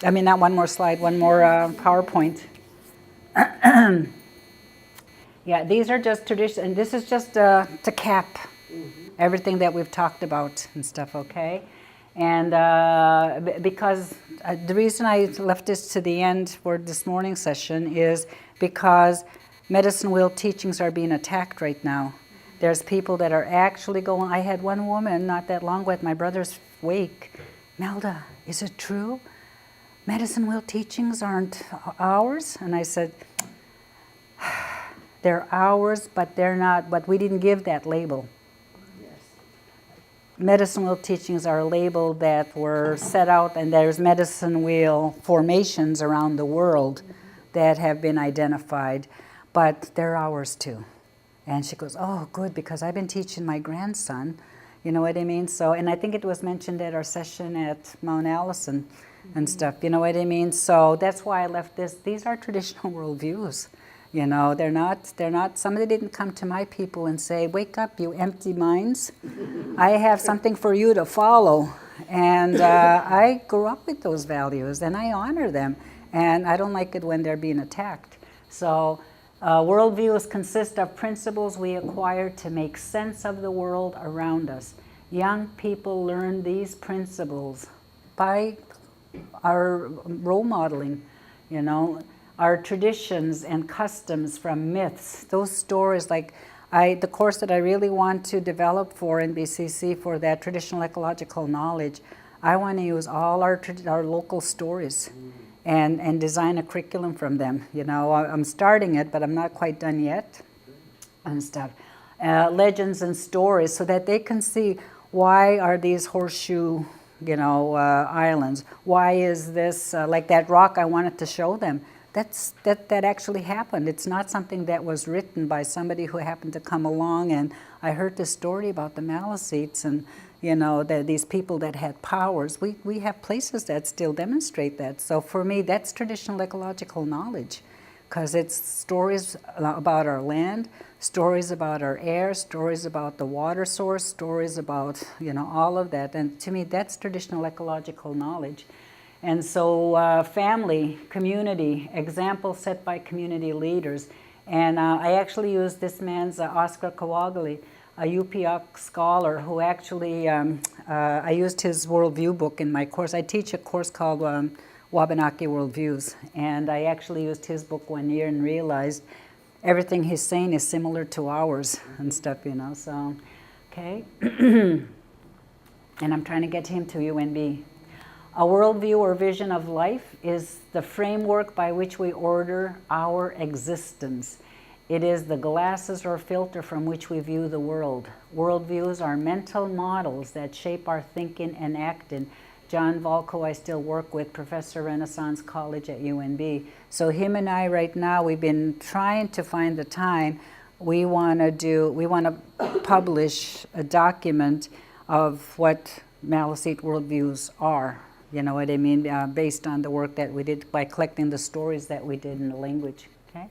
I mean, not one more slide, one more PowerPoint. Yeah, these are just traditions, and this is just to cap everything that we've talked about and stuff, okay? And because the reason I left this to the end for this morning session is because medicine wheel teachings are being attacked right now. There's people that are actually going, I had one woman not that long ago at my brother's wake, Melda, is it true? Medicine wheel teachings aren't ours? And I said, they're ours, but they're not, but we didn't give that label. Medicine wheel teachings are a label that were set out, and there's medicine wheel formations around the world that have been identified, but they're ours too. And she goes, oh, good, because I've been teaching my grandson, you know what I mean? So, and I think it was mentioned at our session at Mount Allison and stuff, you know what I mean? So that's why I left this. These are traditional worldviews. You know, they're not, somebody didn't come to my people and say, wake up, you empty minds. I have something for you to follow. And I grew up with those values, and I honor them. And I don't like it when they're being attacked. So worldviews consist of principles we acquire to make sense of the world around us. Young people learn these principles by our role modeling, you know, our traditions and customs from myths, those stories. Like the course that I really want to develop for NBCC for that traditional ecological knowledge, I want to use all our local stories and design a curriculum from them. You know, I'm starting it, but I'm not quite done yet and stuff. Legends and stories, so that they can see, why are these horseshoe, you know, islands? Why is this, like that rock I wanted to show them? That actually happened. It's not something that was written by somebody who happened to come along, and I heard this story about the Maliseets and, you know, these people that had powers. We have places that still demonstrate that. So for me, that's traditional ecological knowledge, because it's stories about our land, stories about our air, stories about the water source, stories about, you know, all of that. And to me, that's traditional ecological knowledge. And so family, community, examples set by community leaders. And I actually used this man's Oscar Kawagali, a UPIOC scholar who actually, I used his worldview book in my course. I teach a course called Wabanaki Worldviews. And I actually used his book one year and realized everything he's saying is similar to ours and stuff, you know. So, okay. And I'm trying to get him to UNB. A worldview or vision of life is the framework by which we order our existence. It is the glasses or filter from which we view the world. Worldviews are mental models that shape our thinking and acting. John Volko, I still work with, Professor Renaissance College at UNB. So him and I right now, we've been trying to find the time. We want to publish a document of what Maliseet worldviews are. You know what I mean? Based on the work that we did by collecting the stories that we did in the language. Okay.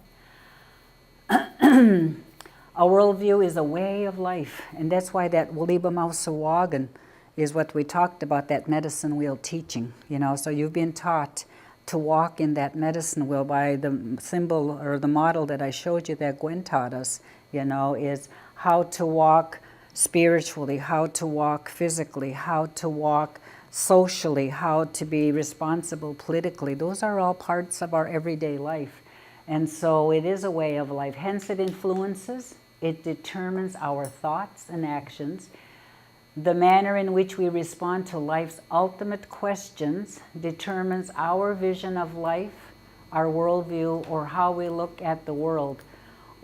A worldview is a way of life, and that's why that Waliba Mausawagan is what we talked about, that medicine wheel teaching. You know, so you've been taught to walk in that medicine wheel by the symbol or the model that I showed you that Gwen taught us. You know, is how to walk spiritually, how to walk physically, how to walk socially, how to be responsible politically. Those are all parts of our everyday life. And so it is a way of life. Hence it influences, it determines our thoughts and actions. The manner in which we respond to life's ultimate questions determines our vision of life, our worldview, or how we look at the world.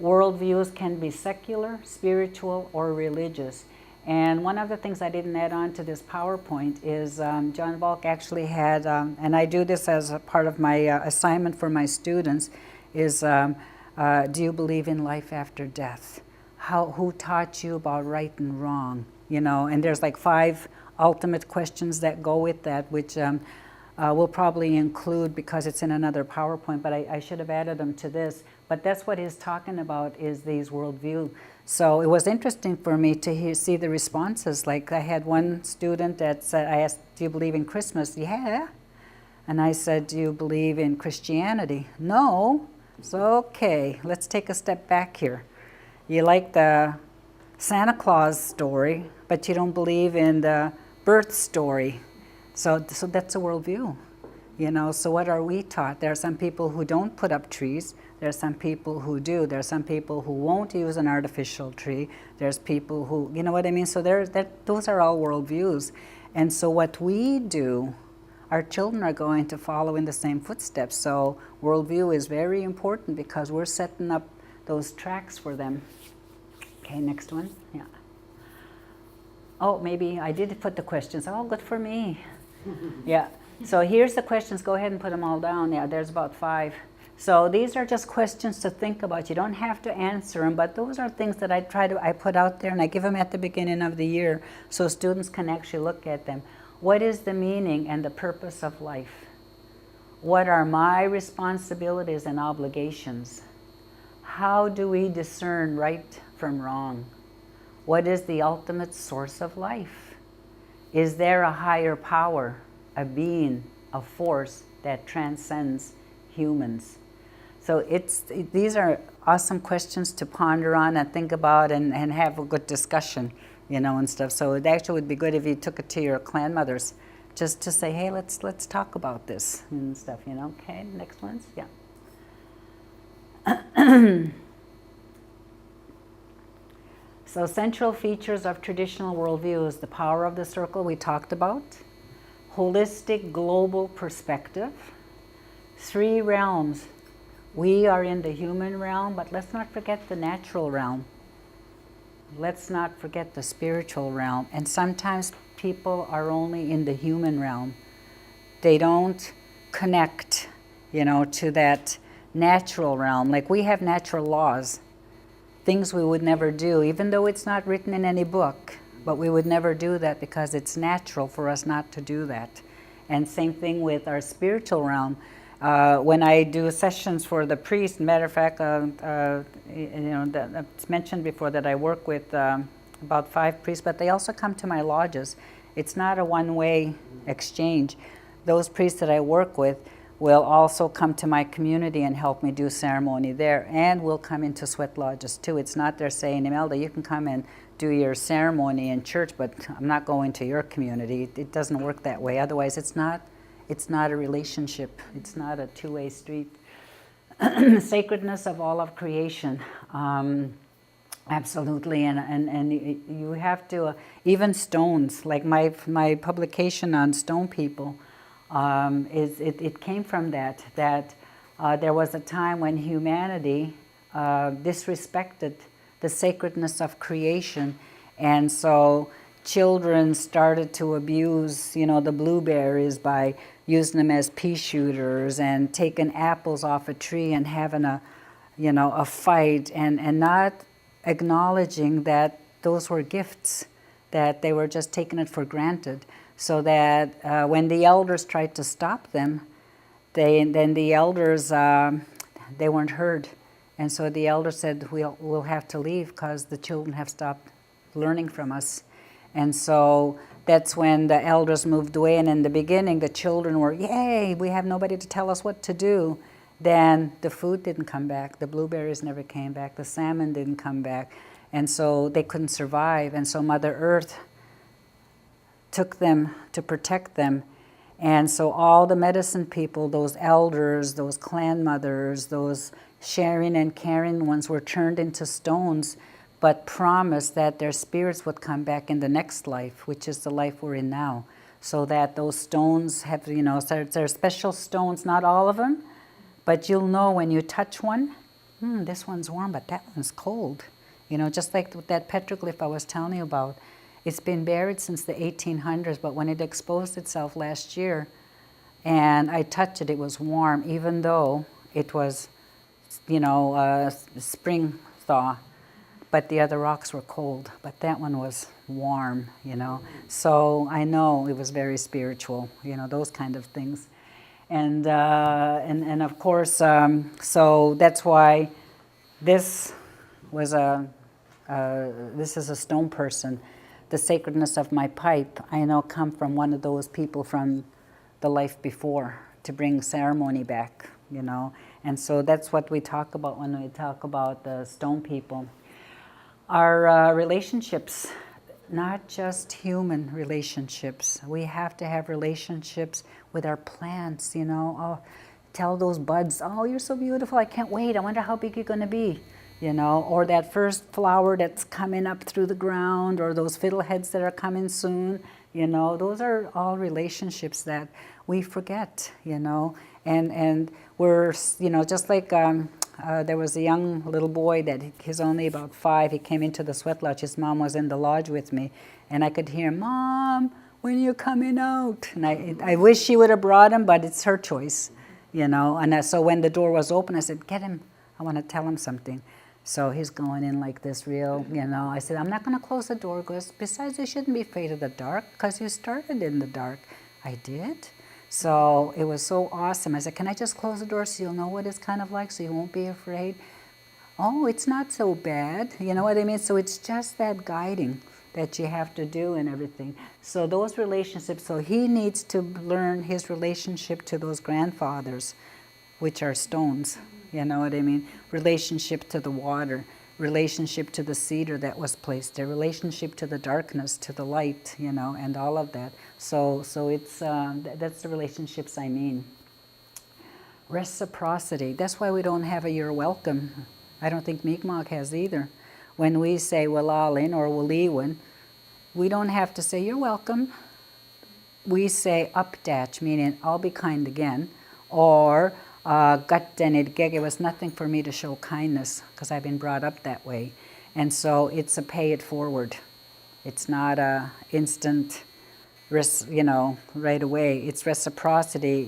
Worldviews can be secular, spiritual, or religious. And one of the things I didn't add on to this PowerPoint is John Volk actually had, and I do this as a part of my assignment for my students, is do you believe in life after death? Who taught you about right and wrong? You know, and there's like 5 ultimate questions that go with that, which we'll probably include because it's in another PowerPoint, but I should have added them to this. But that's what he's talking about, is these worldview. So it was interesting for me to see the responses. Like I had one student that said, I asked, do you believe in Christmas? Yeah. And I said, do you believe in Christianity? No. So, okay, let's take a step back here. You like the Santa Claus story, but you don't believe in the birth story. So that's a worldview. So what are we taught? There are some people who don't put up trees. There are some people who do. There are some people who won't use an artificial tree. There's people who, you know what I mean? So those are all worldviews. And so what we do, our children are going to follow in the same footsteps. So worldview is very important because we're setting up those tracks for them. Okay, next one. Yeah. Oh, maybe I did put the questions. Oh, good for me. Yeah. So here's the questions. Go ahead and put them all down. Yeah, there's about 5. So these are just questions to think about. You don't have to answer them, but those are things that I put out there, and I give them at the beginning of the year so students can actually look at them. What is the meaning and the purpose of life? What are my responsibilities and obligations? How do we discern right from wrong? What is the ultimate source of life? Is there a higher power, a being, a force that transcends humans? So these are awesome questions to ponder on and think about and have a good discussion, and stuff. So it actually would be good if you took it to your clan mothers, just to say, hey, let's talk about this and stuff, Okay, next ones, yeah. So central features of traditional worldview is the power of the circle we talked about, holistic global perspective, 3 realms. We are in the human realm, but let's not forget the natural realm. Let's not forget the spiritual realm. And sometimes people are only in the human realm. They don't connect, to that natural realm. Like we have natural laws, things we would never do, even though it's not written in any book. But we would never do that because it's natural for us not to do that. And same thing with our spiritual realm. When I do sessions for the priest, matter of fact, it's mentioned before that I work with about 5 priests, but they also come to my lodges. It's not a one-way exchange. Those priests that I work with will also come to my community and help me do ceremony there, and will come into sweat lodges too. It's not they're saying, Imelda, you can come and do your ceremony in church, but I'm not going to your community. It doesn't work that way. Otherwise, it's not a relationship. It's not a two-way street. Sacredness of all of creation. Absolutely, and you have to, even stones, like my publication on stone people, it came from that there was a time when humanity disrespected the sacredness of creation, and so children started to abuse, the blueberries by using them as pea shooters and taking apples off a tree and having a fight and not acknowledging that those were gifts, that they were just taking it for granted. So that when the elders tried to stop them, then the elders, they weren't heard. And so the elders said, we'll have to leave because the children have stopped learning from us. And so that's when the elders moved away. And in the beginning, the children were, yay, we have nobody to tell us what to do. Then the food didn't come back. The blueberries never came back. The salmon didn't come back. And so they couldn't survive. And so Mother Earth took them to protect them. And so all the medicine people, those elders, those clan mothers, those sharing and caring ones were turned into stones, but promised that their spirits would come back in the next life, which is the life we're in now. So that those stones have, so there are special stones, not all of them, but you'll know when you touch one, this one's warm, but that one's cold. Just like with that petroglyph I was telling you about. It's been buried since the 1800s, but when it exposed itself last year, and I touched it, it was warm, even though it was, spring thaw. But the other rocks were cold, but that one was warm, So I know it was very spiritual, those kind of things. And of course, so that's why this was this is a stone person. The sacredness of my pipe, I know, come from one of those people from the life before, to bring ceremony back, you know. And so that's what we talk about when we talk about the stone people. Our relationships, not just human relationships. We have to have relationships with our plants, you know. Oh, tell those buds, oh, you're so beautiful, I can't wait, I wonder how big you're going to be, you know. Or that first flower that's coming up through the ground, or those fiddleheads that are coming soon, you know. Those are all relationships that we forget, you know. And we're, you know, just like there was a young little boy that he's only about 5. He came into the sweat lodge. His mom was in the lodge with me, and I could hear, Mom, when are you coming out? And I wish she would have brought him, but it's her choice, you know. And so when the door was open, I said, get him. I want to tell him something. So he's going in like this real, you know. I said, I'm not going to close the door, because besides, you shouldn't be afraid of the dark, because you started in the dark. I did. So it was so awesome. I said, can I just close the door so you'll know what it's kind of like, so you won't be afraid? Oh, it's not so bad. You know what I mean? So it's just that guiding that you have to do and everything. So those relationships, so he needs to learn his relationship to those grandfathers, which are stones. You know what I mean? Relationship to the water, relationship to the cedar that was placed there, relationship to the darkness, to the light, you know, and all of that. So it's that's the relationships I mean. Reciprocity. That's why we don't have a you're welcome. I don't think Mi'kmaq has either. When we say Walalin or Waliwin, we don't have to say you're welcome. We say updatch, meaning I'll be kind again, or Gatdenid, it was nothing for me to show kindness, because I've been brought up that way. And so it's a pay it forward. It's not a instant, you know, right away. It's reciprocity.